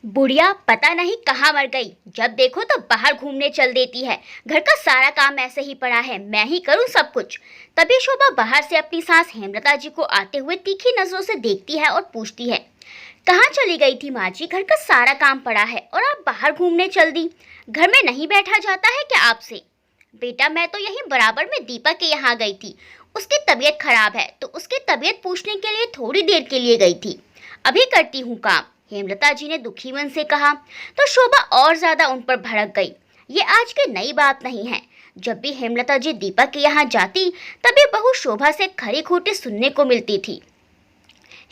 बुढ़िया पता नहीं कहाँ मर गई। जब देखो तो बाहर घूमने चल देती है। घर का सारा काम ऐसे ही पड़ा है, मैं ही करूँ सब कुछ। तभी शोभा बाहर से अपनी सास हेमलता जी को आते हुए तीखी नजरों से देखती है और पूछती है, कहाँ चली गई थी माँ जी? घर का सारा काम पड़ा है और आप बाहर घूमने चल दी। घर में नहीं बैठा जाता है क्या आपसे? बेटा मैं तो यहीं बराबर में दीपा के यहाँ गई थी। उसकी तबीयत खराब है तो उसकी तबीयत पूछने के लिए थोड़ी देर के लिए गई थी। अभी करती हूँ काम, हेमलता जी ने दुखी मन से कहा। तो शोभा और ज्यादा उन पर भड़क गई। ये आज की नई बात नहीं है। जब भी हेमलता जी दीपा के यहाँ जाती तभी बहू शोभा से खरी खोटी सुनने को मिलती थी।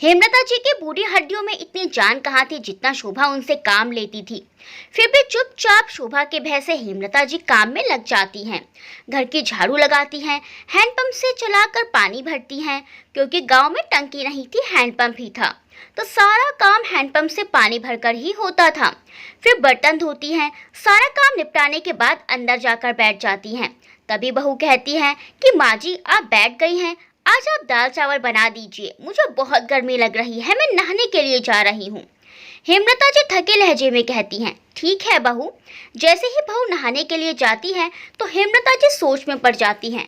हेमलता जी की बूढ़ी हड्डियों में इतनी जान कहाँ थी जितना शोभा उनसे काम लेती थी। फिर भी चुपचाप शोभा के भय से हेमलता जी काम में लग जाती हैं। घर की झाड़ू लगाती हैं, हैंडपंप से चलाकर पानी भरती हैं, क्योंकि गांव में टंकी नहीं थी, हैंडपंप ही था। तो सारा काम हैंडपंप से पानी भरकर ही होता था। फिर बर्तन धोती हैं। सारा काम निपटाने के बाद अंदर जाकर बैठ जाती हैं। तभी बहू कहती है कि माँ जी आप बैठ गई हैं, आज आप दाल चावल बना दीजिए, मुझे बहुत गर्मी लग रही है, मैं नहाने के लिए जा रही हूँ। हेमलता जी थके लहजे में कहती हैं, ठीक है बहू। जैसे ही बहू नहाने के लिए जाती है तो हेमलता जी सोच में पड़ जाती हैं।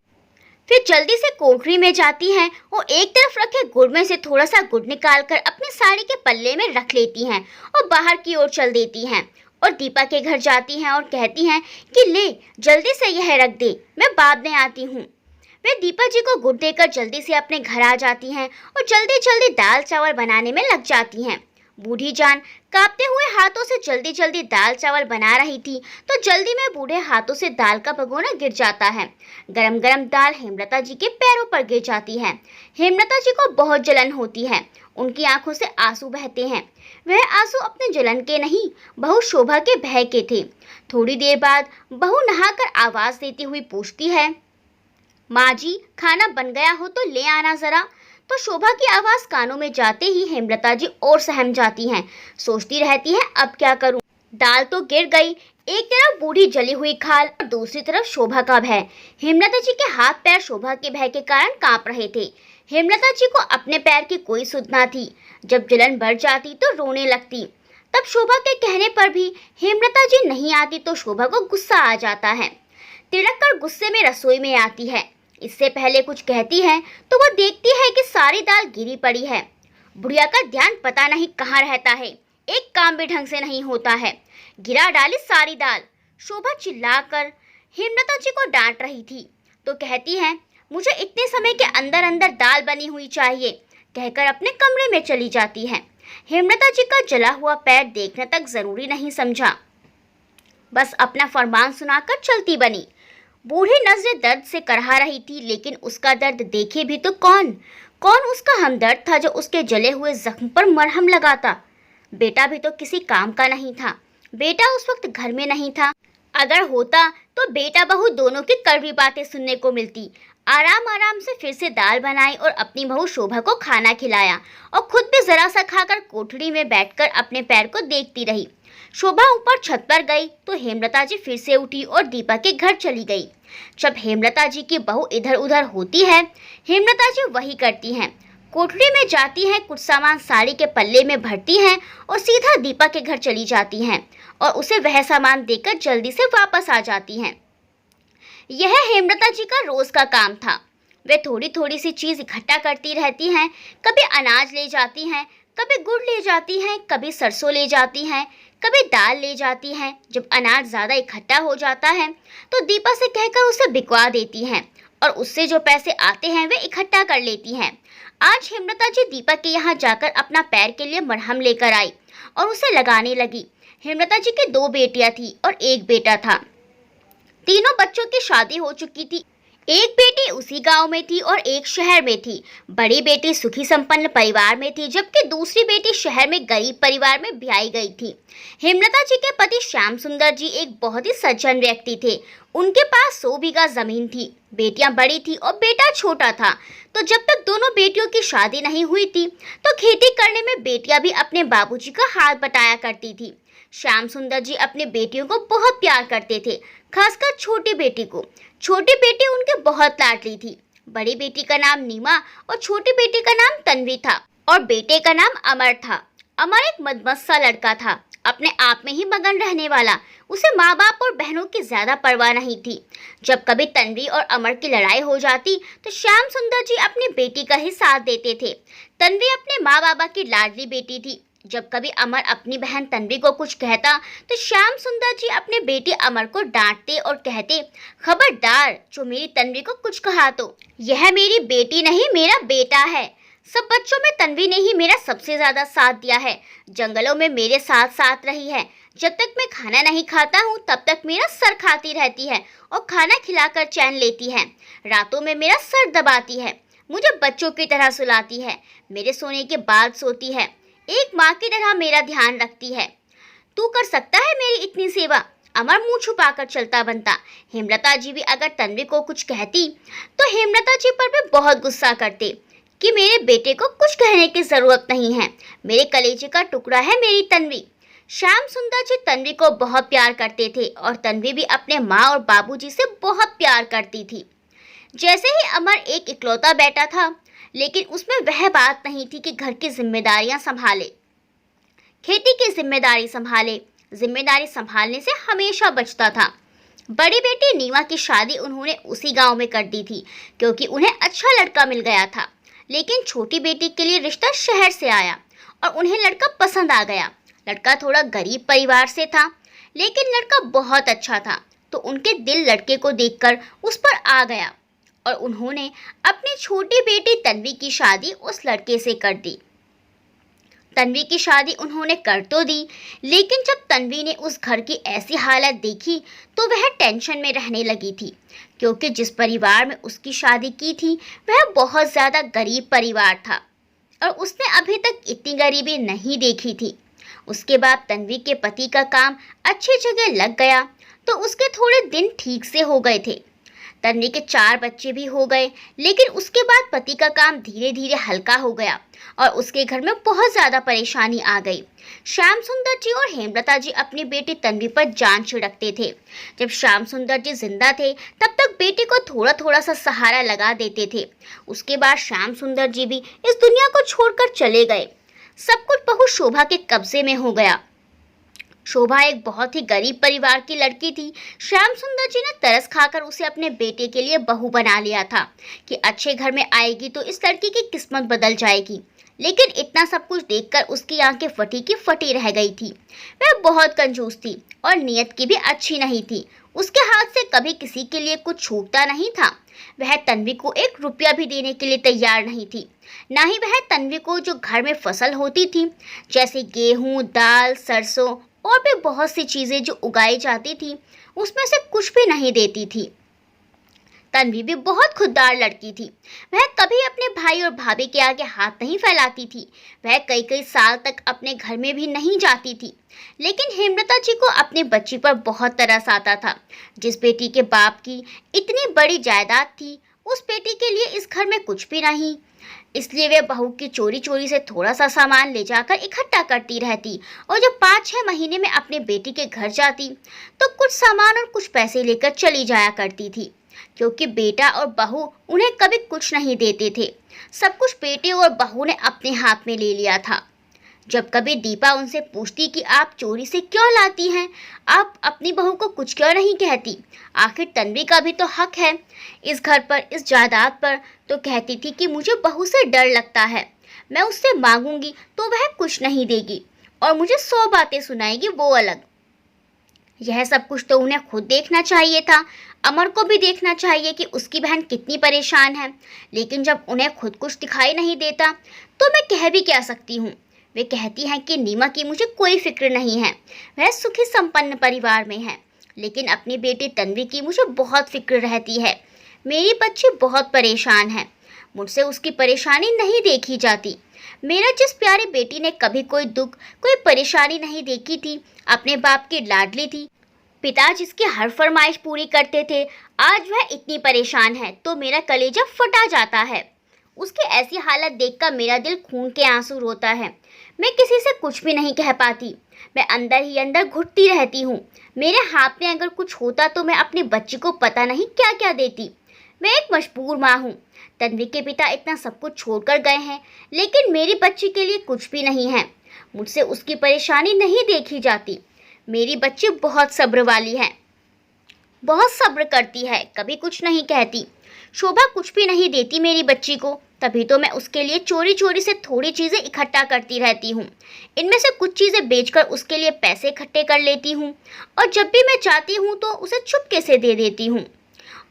फिर जल्दी से कोठरी में जाती हैं और एक तरफ रखे गुड़ में से थोड़ा सा गुड़ निकालकर अपनी साड़ी के पल्ले में रख लेती हैं और बाहर की ओर चल देती हैं और दीपा के घर जाती हैं और कहती हैं कि ले जल्दी से यह रख दे, मैं बाद में आती हूँ। वे दीपा जी को गुड़ देकर जल्दी से अपने घर आ जाती हैं और जल्दी जल्दी दाल चावल बनाने में लग जाती हैं। बूढ़ी जान कांपते हुए हाथों से जल्दी जल्दी दाल चावल बना रही थी तो जल्दी में बूढ़े हाथों से दाल का भगोना गिर जाता है। गरम गरम दाल हेमलता जी के पैरों पर गिर जाती है। हेमलता जी को बहुत जलन होती है, उनकी आंखों से आंसू बहते हैं। वह आंसू अपने जलन के नहीं, बहू शोभा के भय के थे। थोड़ी देर बाद बहू नहाकर आवाज देती हुई पूछती है, माँ जी खाना बन गया हो तो ले आना जरा। तो शोभा की आवाज कानों में जाते ही हेमलता जी और सहम जाती हैं। सोचती रहती हैं अब क्या करूं। दाल तो गिर गई। एक तरफ बूढ़ी जली हुई खाल और दूसरी तरफ शोभा का भय। हेमलता जी के हाथ पैर शोभा के भय के कारण कांप रहे थे। हेमलता जी को अपने पैर की कोई सुध ना थी। जब जलन बढ़ जाती तो रोने लगती। तब शोभा के कहने पर भी हेमलता जी नहीं आती तो शोभा को गुस्सा आ जाता है। तिड़क कर गुस्से में रसोई में आती है। इससे पहले कुछ कहती है तो वह देखती है कि सारी दाल गिरी पड़ी है। बुढ़िया का ध्यान पता नहीं कहाँ रहता है, एक काम भी ढंग से नहीं होता है। गिरा डाली सारी दाल। शोभा चिल्लाकर हेमलता जी को डांट रही थी तो कहती है, मुझे इतने समय के अंदर अंदर दाल बनी हुई चाहिए, कहकर अपने कमरे में चली जाती है। हेमलता जी का जला हुआ पैर देखने तक जरूरी नहीं समझा, बस अपना फरमान सुनाकर चलती बनी। बूढ़ी नजरें दर्द से करहा रही थी, लेकिन उसका दर्द देखे भी तो कौन कौन उसका हमदर्द था जो उसके जले हुए जख्म पर मरहम लगाता। बेटा भी तो किसी काम का नहीं था। बेटा उस वक्त घर में नहीं था। अगर होता तो बेटा बहू दोनों की कड़वी बातें सुनने को मिलती। आराम आराम से फिर से दाल बनाई और अपनी बहू शोभा को खाना खिलाया और खुद भी जरा सा खाकर कोठरी में बैठकर अपने पैर को देखती रही। शोभा ऊपर छत पर गई तो हेमलता जी फिर से उठी और दीपा के घर चली गई। जब हेमलता जी की बहू इधर उधर होती है, हेमलता जी वही करती हैं। कोठरी में जाती हैं, कुछ सामान साड़ी के पल्ले में भरती हैं और सीधा दीपा के घर चली जाती हैं और उसे वह सामान देकर जल्दी से वापस आ जाती हैं। यह हेमलता जी का रोज का काम था। वे थोड़ी थोड़ी सी चीज इकट्ठा करती रहती हैं। कभी अनाज ले जाती हैं, कभी गुड़ ले जाती हैं, कभी सरसों ले जाती हैं, कभी दाल ले जाती हैं। जब अनाज ज़्यादा इकट्ठा हो जाता है तो दीपा से कहकर उसे बिकवा देती हैं और उससे जो पैसे आते हैं वे इकट्ठा कर लेती हैं। आज हेमलता जी दीपा के यहाँ जाकर अपना पैर के लिए मरहम लेकर आई और उसे लगाने लगी। हेमलता जी की 2 बेटियां थी और 1 बेटा था। तीनों बच्चों की शादी हो चुकी थी। एक बेटी उसी गांव में थी और एक शहर में थी। बड़ी बेटी सुखी संपन्न परिवार में थी, जबकि दूसरी बेटी शहर में गरीब परिवार में ब्याही गई थी। हेमलता जी के पति श्याम सुंदर जी एक बहुत ही सज्जन व्यक्ति थे। उनके पास 100 बीघा जमीन थी। बेटियां बड़ी थी और बेटा छोटा था। तो जब तक दोनों बेटियों की शादी नहीं हुई थी तो खेती करने में बेटियां भी अपने बाबूजी का हाथ बटाया करती थी। श्याम सुंदर जी अपनी बेटियों को बहुत प्यार करते थे, खासकर छोटी बेटी को। छोटी बेटी उनके बहुत लाडली थी। बड़ी बेटी का नाम नीमा और छोटी बेटी का नाम तन्वी था और बेटे का नाम अमर था। अमर एक मदमस्त सा लड़का था। अपने आप में ही मगन रहने वाला। उसे माँ बाप और बहनों की ज्यादा परवाह नहीं थी। जब कभी तन्वी और अमर की लड़ाई हो जाती तो श्याम सुंदर जी अपनी बेटी का ही साथ देते थे। तन्वी अपने माँ बाबा की लाडली बेटी थी। जब कभी अमर अपनी बहन तन्वी को कुछ कहता तो श्याम सुंदर जी अपने बेटी अमर को डांटते और कहते, खबरदार जो मेरी तन्वी को कुछ कहा तो यह मेरी बेटी नहीं मेरा बेटा है। सब बच्चों में तन्वी ने ही मेरा सबसे ज्यादा साथ दिया है। जंगलों में मेरे साथ साथ रही है। जब तक मैं खाना नहीं खाता हूँ तब तक मेरा सर खाती रहती है और खाना खिलाकर चैन लेती है। रातों में मेरा सर दबाती है, मुझे बच्चों की तरह सुलाती है, मेरे सोने के बाद सोती है, एक माँ की तरह मेरा ध्यान रखती है। तू कर सकता है मेरी इतनी सेवा? अमर मुंह छुपाकर चलता बनता। हेमलता जी भी अगर तन्वी को कुछ कहती तो हेमलता जी पर भी बहुत गुस्सा करते कि मेरे बेटे को कुछ कहने की जरूरत नहीं है, मेरे कलेजे का टुकड़ा है मेरी तन्वी। श्याम सुंदर जी तन्वी को बहुत प्यार करते थे और तन्वी भी अपने माँ और बाबूजी से बहुत प्यार करती थी। जैसे ही अमर एक इकलौता बेटा था, लेकिन उसमें वह बात नहीं थी कि घर की जिम्मेदारियां संभाले, खेती की जिम्मेदारी संभाले। जिम्मेदारी संभालने से हमेशा बचता था। बड़ी बेटी नीमा की शादी उन्होंने उसी गांव में कर दी थी क्योंकि उन्हें अच्छा लड़का मिल गया था। लेकिन छोटी बेटी के लिए रिश्ता शहर से आया और उन्हें लड़का पसंद आ गया। लड़का थोड़ा गरीब परिवार से था, लेकिन लड़का बहुत अच्छा था, तो उनके दिल लड़के को देखकर उस पर आ गया और उन्होंने अपनी छोटी बेटी तन्वी की शादी उस लड़के से कर दी। तन्वी की शादी उन्होंने कर तो दी, लेकिन जब तन्वी ने उस घर की ऐसी हालत देखी तो वह टेंशन में रहने लगी थी, क्योंकि जिस परिवार में उसकी शादी की थी वह बहुत ज़्यादा गरीब परिवार था और उसने अभी तक इतनी गरीबी नहीं देखी थी। उसके बाद तन्वी के पति का काम अच्छी जगह लग गया तो उसके थोड़े दिन ठीक से हो गए थे। तन्वी के 4 बच्चे भी हो गए, लेकिन उसके बाद पति का काम धीरे धीरे हल्का हो गया और उसके घर में बहुत ज़्यादा परेशानी आ गई। श्याम सुंदर जी और हेमलता जी अपनी बेटी तन्वी पर जान छिड़कते थे। जब श्याम सुंदर जी जिंदा थे तब तक बेटी को थोड़ा थोड़ा सा सहारा लगा देते थे। उसके बाद श्याम सुंदर जी भी इस दुनिया को छोड़कर चले गए। सब कुछ बहू शोभा के कब्जे में हो गया। शोभा एक बहुत ही गरीब परिवार की लड़की थी। श्याम सुंदर जी ने तरस खाकर उसे अपने बेटे के लिए बहू बना लिया था कि अच्छे घर में आएगी तो इस लड़की की किस्मत बदल जाएगी। लेकिन इतना सब कुछ देखकर उसकी आंखें फटी की फटी रह गई थी। वह बहुत कंजूस थी और नीयत की भी अच्छी नहीं थी। उसके हाथ से कभी किसी के लिए कुछ छूटता नहीं था। वह तन्वी को 1 रुपया भी देने के लिए तैयार नहीं थी। ना ही वह तन्वी को जो घर में फसल होती थी, जैसे गेहूं, दाल, सरसों और भी बहुत सी चीजें जो उगाई जाती थी, उसमें से कुछ भी नहीं देती थी। तन्वी भी बहुत खुददार लड़की थी। वह कभी अपने भाई और भाभी के आगे हाथ नहीं फैलाती थी। वह कई कई साल तक अपने घर में भी नहीं जाती थी। लेकिन हेमलता जी को अपनी बच्ची पर बहुत तरस आता था। जिस बेटी के बाप की इतनी बड़ी जायदाद थी, उस बेटी के लिए इस घर में कुछ भी नहीं। इसलिए वे बहू की चोरी चोरी से थोड़ा सा सामान ले जाकर इकट्ठा करती रहती और जब 5-6 महीने में अपने बेटी के घर जाती तो कुछ सामान और कुछ पैसे लेकर चली जाया करती थी, क्योंकि बेटा और बहू उन्हें कभी कुछ नहीं देते थे। सब कुछ बेटे और बहू ने अपने हाथ में ले लिया था। जब कभी दीपा उनसे पूछती कि आप चोरी से क्यों लाती हैं, आप अपनी बहू को कुछ क्यों नहीं कहती, आखिर तन्वी का भी तो हक है इस घर पर, इस जायदाद पर, तो कहती थी कि मुझे बहू से डर लगता है, मैं उससे मांगूंगी तो वह कुछ नहीं देगी और मुझे 100 बातें सुनाएगी, वो अलग। यह सब कुछ तो उन्हें खुद देखना चाहिए था। अमर को भी देखना चाहिए कि उसकी बहन कितनी परेशान है, लेकिन जब उन्हें खुद कुछ दिखाई नहीं देता तो मैं कह भी क्या सकती हूँ। वे कहती हैं कि नीमा की मुझे कोई फिक्र नहीं है, वह सुखी संपन्न परिवार में है, लेकिन अपनी बेटी तन्वी की मुझे बहुत फिक्र रहती है। मेरी बच्ची बहुत परेशान है, मुझसे उसकी परेशानी नहीं देखी जाती। मेरा जिस प्यारी बेटी ने कभी कोई दुख, कोई परेशानी नहीं देखी थी, अपने बाप की लाडली थी, पिता जिसकी हर फरमाइश पूरी करते थे, आज वह इतनी परेशान है तो मेरा कलेजा फटा जाता है। उसकी ऐसी हालत देखकर मेरा दिल खून के आंसू रोता है। मैं किसी से कुछ भी नहीं कह पाती, मैं अंदर ही अंदर घुटती रहती हूँ। मेरे हाथ में अगर कुछ होता तो मैं अपनी बच्ची को पता नहीं क्या क्या देती। मैं एक मजबूर माँ हूँ। तन्वी के पिता इतना सब कुछ छोड़कर गए हैं, लेकिन मेरी बच्ची के लिए कुछ भी नहीं है। मुझसे उसकी परेशानी नहीं देखी जाती। मेरी बच्ची बहुत सब्र वाली है, बहुत सब्र करती है, कभी कुछ नहीं कहती। शोभा कुछ भी नहीं देती मेरी बच्ची को, तभी तो मैं उसके लिए चोरी चोरी से थोड़ी चीज़ें इकट्ठा करती रहती हूँ। इनमें से कुछ चीज़ें बेचकर उसके लिए पैसे इकट्ठे कर लेती हूँ और जब भी मैं चाहती हूँ तो उसे चुपके से दे देती हूँ।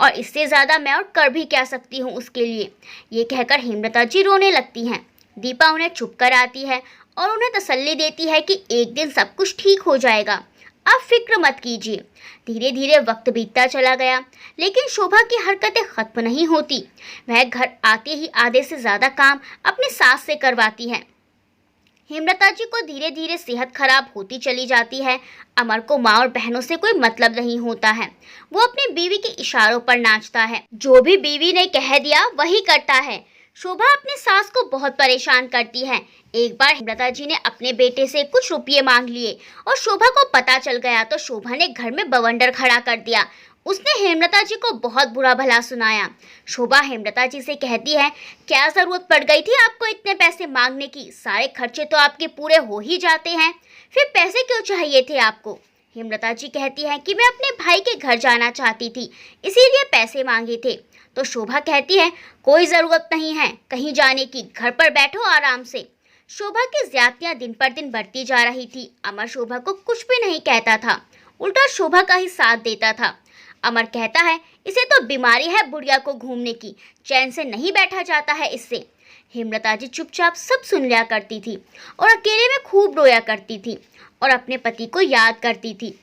और इससे ज़्यादा मैं और कर भी क्या सकती हूँ उसके लिए। ये कहकर हेमलता जी रोने लगती हैं। दीपा उन्हें चुप कर आती है और उन्हें तसल्ली देती है कि एक दिन सब कुछ ठीक हो जाएगा, आप फिक्र मत कीजिए। धीरे धीरे वक्त बीतता चला गया, लेकिन शोभा की हरकतें खत्म नहीं होती। वह घर आते ही आधे से ज़्यादा काम अपनी सास से करवाती है। हेमलता जी को धीरे धीरे सेहत खराब होती चली जाती है। अमर को माँ और बहनों से कोई मतलब नहीं होता है। वो अपनी बीवी के इशारों पर नाचता है, जो भी बीवी ने कह दिया वही करता है। शोभा अपनी सास को बहुत परेशान करती है। एक बार हेमलता जी ने अपने बेटे से कुछ रुपये मांग लिए और शोभा को पता चल गया तो शोभा ने घर में बवंडर खड़ा कर दिया। उसने हेमलता जी को बहुत बुरा भला सुनाया। शोभा हेमलता जी से कहती है, क्या ज़रूरत पड़ गई थी आपको इतने पैसे मांगने की? सारे खर्चे तो आपके पूरे हो ही जाते हैं, फिर पैसे क्यों चाहिए थे आपको? हेमलता जी कहती है कि मैं अपने भाई के घर जाना चाहती थी, इसीलिए पैसे मांगे थे। तो शोभा कहती है, कोई ज़रूरत नहीं है कहीं जाने की, घर पर बैठो आराम से। शोभा की ज्यादतियाँ दिन पर दिन बढ़ती जा रही थी। अमर शोभा को कुछ भी नहीं कहता था, उल्टा शोभा का ही साथ देता था। अमर कहता है, इसे तो बीमारी है बुढ़िया को घूमने की, चैन से नहीं बैठा जाता है इससे। हेमलता जी चुपचाप सब सुन लिया करती थी और अकेले में खूब रोया करती थी और अपने पति को याद करती थी।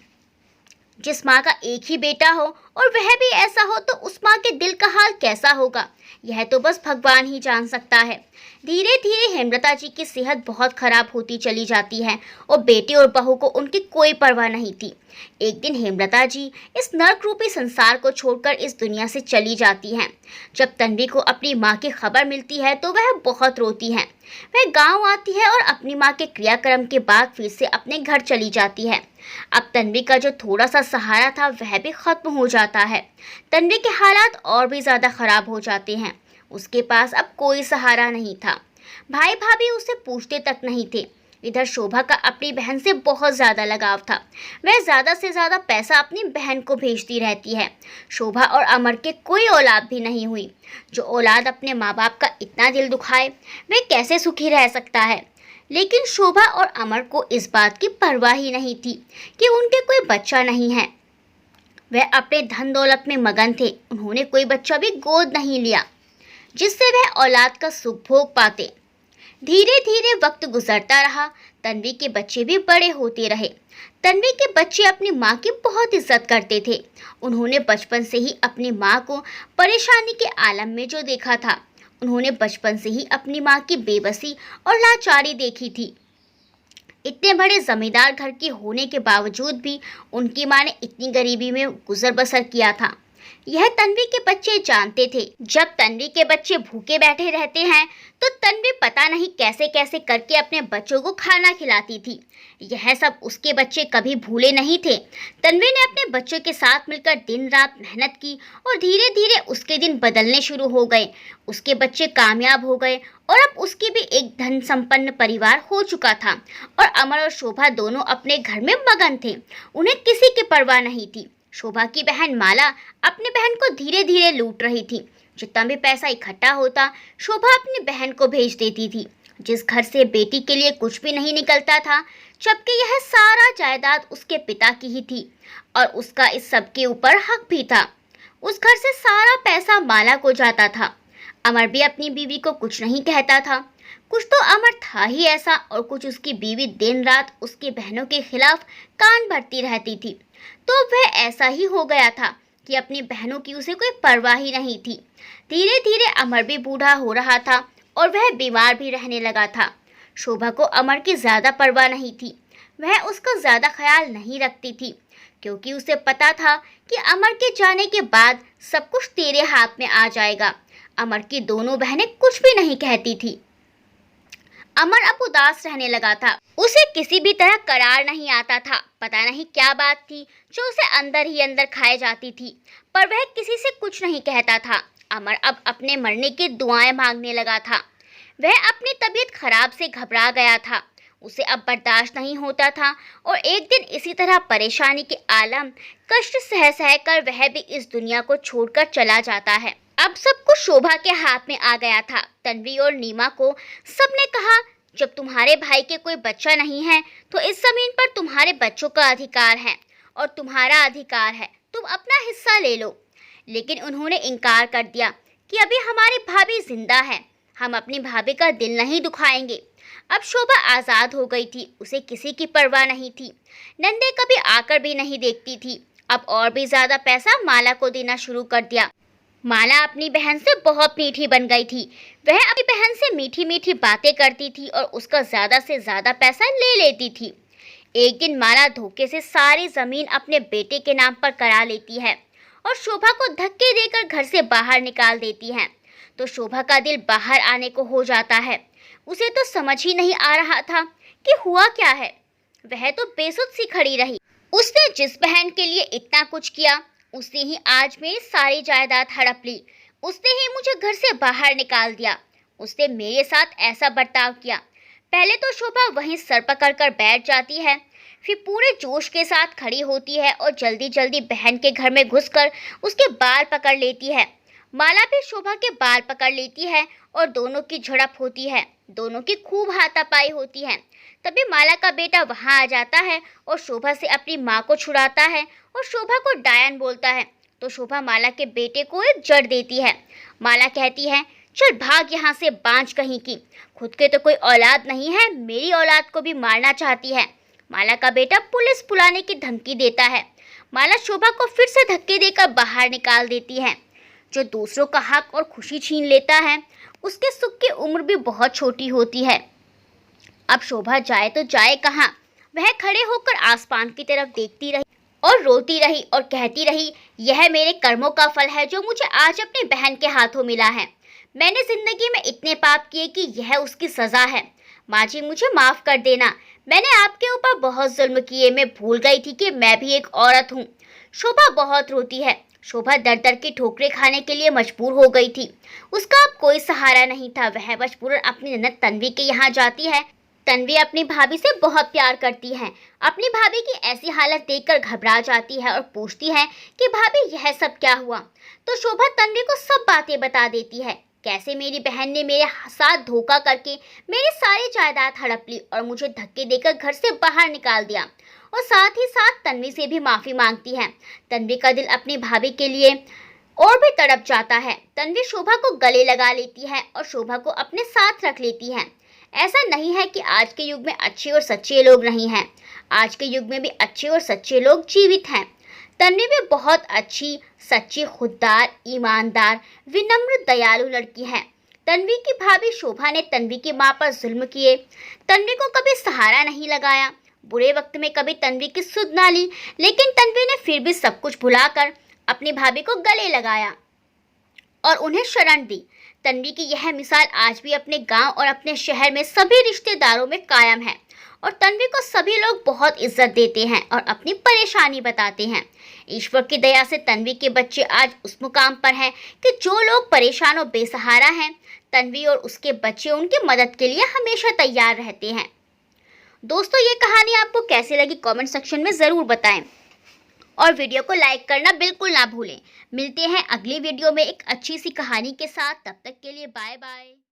जिस माँ का एक ही बेटा हो और वह भी ऐसा हो तो उस माँ के दिल का हाल कैसा होगा, यह तो बस भगवान ही जान सकता है। धीरे धीरे हेमलता जी की सेहत बहुत खराब होती चली जाती है और बेटे और बहू को उनकी कोई परवाह नहीं थी। एक दिन हेमलता जी इस नर्क रूपी संसार को छोड़कर इस दुनिया से चली जाती हैं। जब तन्वी को अपनी माँ की खबर मिलती है तो वह बहुत रोती है। वह गांव आती है और अपनी माँ के क्रियाक्रम के बाद फिर से अपने घर चली जाती है। अब तन्वी का जो थोड़ा सा सहारा था वह भी खत्म हो जाता है। तन्वी के हालात और भी ज़्यादा खराब हो जाते हैं। उसके पास अब कोई सहारा नहीं था। भाई भाभी उसे पूछते तक नहीं थे। इधर शोभा का अपनी बहन से बहुत ज़्यादा लगाव था। वह ज़्यादा से ज़्यादा पैसा अपनी बहन को भेजती रहती है। शोभा और अमर के कोई औलाद भी नहीं हुई। जो औलाद अपने माँ बाप का इतना दिल दुखाए वह कैसे सुखी रह सकता है। लेकिन शोभा और अमर को इस बात की परवाह ही नहीं थी कि उनके कोई बच्चा नहीं है। वह अपने धन दौलत में मगन थे। उन्होंने कोई बच्चा भी गोद नहीं लिया जिससे वह औलाद का सुख भोग पाते। धीरे धीरे वक्त गुजरता रहा। तन्वी के बच्चे भी बड़े होते रहे। तन्वी के बच्चे अपनी माँ की बहुत इज्जत करते थे। उन्होंने बचपन से ही अपनी माँ को परेशानी के आलम में जो देखा था, उन्होंने बचपन से ही अपनी माँ की बेबसी और लाचारी देखी थी। इतने बड़े जमींदार घर की होने के बावजूद भी उनकी माँ ने इतनी गरीबी में गुजर बसर किया था, यह तन्वी के बच्चे जानते थे। जब तन्वी के बच्चे भूखे बैठे रहते हैं तो तन्वी पता नहीं कैसे कैसे करके अपने बच्चों को खाना खिलाती थी। यह सब उसके बच्चे कभी भूले नहीं थे। तन्वी ने अपने बच्चों के साथ मिलकर दिन रात मेहनत की और धीरे धीरे उसके दिन बदलने शुरू हो गए। उसके बच्चे कामयाब हो गए और अब उसकी भी एक धन संपन्न परिवार हो चुका था और अमर और शोभा दोनों अपने घर में मगन थे। उन्हें किसी की परवाह नहीं थी। शोभा की बहन माला अपनी बहन को धीरे धीरे लूट रही थी। जितना भी पैसा इकट्ठा होता शोभा अपनी बहन को भेज देती थी। जिस घर से बेटी के लिए कुछ भी नहीं निकलता था, जबकि यह सारा जायदाद उसके पिता की ही थी और उसका इस सब के ऊपर हक भी था। उस घर से सारा पैसा माला को जाता था। अमर भी अपनी बीवी को कुछ नहीं कहता था। कुछ तो अमर था ही ऐसा और कुछ उसकी बीवी दिन रात उसकी बहनों के खिलाफ कान भरती रहती थी। तो वह ऐसा ही हो गया था कि अपनी बहनों की उसे कोई परवाह ही नहीं थी। धीरे धीरे अमर भी बूढ़ा हो रहा था और वह बीमार भी रहने लगा था। शोभा को अमर की ज़्यादा परवाह नहीं थी। वह उसका ज़्यादा ख्याल नहीं रखती थी क्योंकि उसे पता था कि अमर के जाने के बाद सब कुछ तेरे हाथ में आ जाएगा। अमर की दोनों बहनें कुछ भी नहीं कहती थी। अमर अब उदास रहने लगा था। उसे किसी भी तरह करार नहीं आता था। पता नहीं क्या बात थी जो उसे अंदर ही अंदर खाए जाती थी, पर वह किसी से कुछ नहीं कहता था। अमर अब अपने मरने की दुआएं मांगने लगा था। वह अपनी तबीयत खराब से घबरा गया था। उसे अब बर्दाश्त नहीं होता था और एक दिन इसी तरह परेशानी के आलम कष्ट सह सह कर वह भी इस दुनिया को छोड़कर चला जाता है। अब सब कुछ शोभा के हाथ में आ गया था। तन्वी और नीमा को सबने कहा, जब तुम्हारे भाई के कोई बच्चा नहीं है तो इस जमीन पर तुम्हारे बच्चों का अधिकार है और तुम्हारा अधिकार है, तुम अपना हिस्सा ले लो। लेकिन उन्होंने इनकार कर दिया कि अभी हमारी भाभी जिंदा है, हम अपनी भाभी का दिल नहीं दुखाएंगे। अब शोभा आज़ाद हो गई थी, उसे किसी की परवाह नहीं थी। नंदे कभी आकर भी नहीं देखती थी। अब और भी ज़्यादा पैसा माला को देना शुरू कर दिया। माला अपनी बहन से बहुत मीठी बन गई थी। वह अपनी बहन से मीठी मीठी बातें करती थी और उसका ज़्यादा से ज़्यादा पैसा ले लेती थी। एक दिन माला धोखे से सारी ज़मीन अपने बेटे के नाम पर करा लेती है और शोभा को धक्के देकर घर से बाहर निकाल देती है। तो शोभा का दिल बाहर आने को हो जाता है। उसे तो समझ ही नहीं आ रहा था कि हुआ क्या है। वह तो बेसुध सी खड़ी रही। उसने जिस बहन के लिए इतना कुछ किया, उसने ही आज मेरी सारी जायदाद हड़प ली। उसने ही मुझे घर से बाहर निकाल दिया। उसने मेरे साथ ऐसा बर्ताव किया। पहले तो शोभा वहीं सर पकड़ कर बैठ जाती है, फिर पूरे जोश के साथ खड़ी होती है और जल्दी जल्दी बहन के घर में घुसकर उसके बाल पकड़ लेती है। माला भी शोभा के बाल पकड़ लेती है और दोनों की झड़प होती है। दोनों की खूब हाथापाई होती है। तभी माला का बेटा वहां आ जाता है और शोभा से अपनी माँ को छुड़ाता है और शोभा को डायन बोलता है। तो शोभा माला के बेटे को एक जड़ देती है। माला कहती है, चल भाग यहाँ से बांझ कहीं की, खुद के तो कोई औलाद नहीं है, मेरी औलाद को भी मारना चाहती है। माला का बेटा पुलिस बुलाने की धमकी देता है। माला शोभा को फिर से धक्के देकर बाहर निकाल देती है। जो दूसरों का हक और खुशी छीन लेता है, उसके सुख की उम्र भी बहुत छोटी होती है। अब शोभा जाए तो जाए कहाँ। वह खड़े होकर आसमान की तरफ देखती रही और रोती रही और कहती रही, यह मेरे कर्मों का फल है जो मुझे आज अपनी बहन के हाथों मिला है। मैंने जिंदगी में इतने पाप किए कि यह उसकी सजा है। माँ जी, मुझे माफ कर देना, मैंने आपके ऊपर बहुत जुल्म किए। मैं भूल गई थी कि मैं भी एक औरत हूँ। शोभा बहुत रोती है। शोभा दर दर की ठोकरें खाने के लिए मजबूर हो गई थी। उसका अब कोई सहारा नहीं था। वह मजबूरन अपनी ननद तन्वी के यहाँ जाती है। तन्वी अपनी भाभी से बहुत प्यार करती है। अपनी भाभी की ऐसी हालत देखकर घबरा जाती है और पूछती है कि भाभी यह सब क्या हुआ। तो शोभा तन्वी को सब बातें बता देती है, कैसे मेरी बहन ने मेरे साथ धोखा करके मेरी सारी जायदाद हड़प ली और मुझे धक्के देकर घर से बाहर निकाल दिया, और साथ ही साथ तन्वी से भी माफ़ी मांगती है। तन्वी का दिल अपनी भाभी के लिए और भी तड़प जाता है। तन्वी शोभा को गले लगा लेती है और शोभा को अपने साथ रख लेती है। ऐसा नहीं है कि आज के युग में अच्छे और सच्चे लोग नहीं हैं। आज के युग में भी अच्छे और सच्चे लोग जीवित हैं। तन्वी भी बहुत अच्छी, सच्ची, खुददार, ईमानदार, विनम्र, दयालु लड़की है। तन्वी की भाभी शोभा ने तन्वी की माँ पर जुल्म किए। तन्वी को कभी सहारा नहीं लगाया। बुरे वक्त में कभी तन्वी की सुध ना ली, लेकिन तन्वी ने फिर भी सब कुछ भुलाकर अपनी भाभी को गले लगाया और उन्हें शरण दी। तन्वी की यह मिसाल आज भी अपने गांव और अपने शहर में सभी रिश्तेदारों में कायम है और तन्वी को सभी लोग बहुत इज्जत देते हैं और अपनी परेशानी बताते हैं। ईश्वर की दया से तन्वी के बच्चे आज उस मुकाम पर हैं कि जो लोग परेशान और बेसहारा हैं, तन्वी और उसके बच्चे उनकी मदद के लिए हमेशा तैयार रहते हैं। दोस्तों, ये कहानी आपको कैसी लगी कमेंट सेक्शन में ज़रूर बताएं और वीडियो को लाइक करना बिल्कुल ना भूलें। मिलते हैं अगली वीडियो में एक अच्छी सी कहानी के साथ। तब तक के लिए बाय बाय।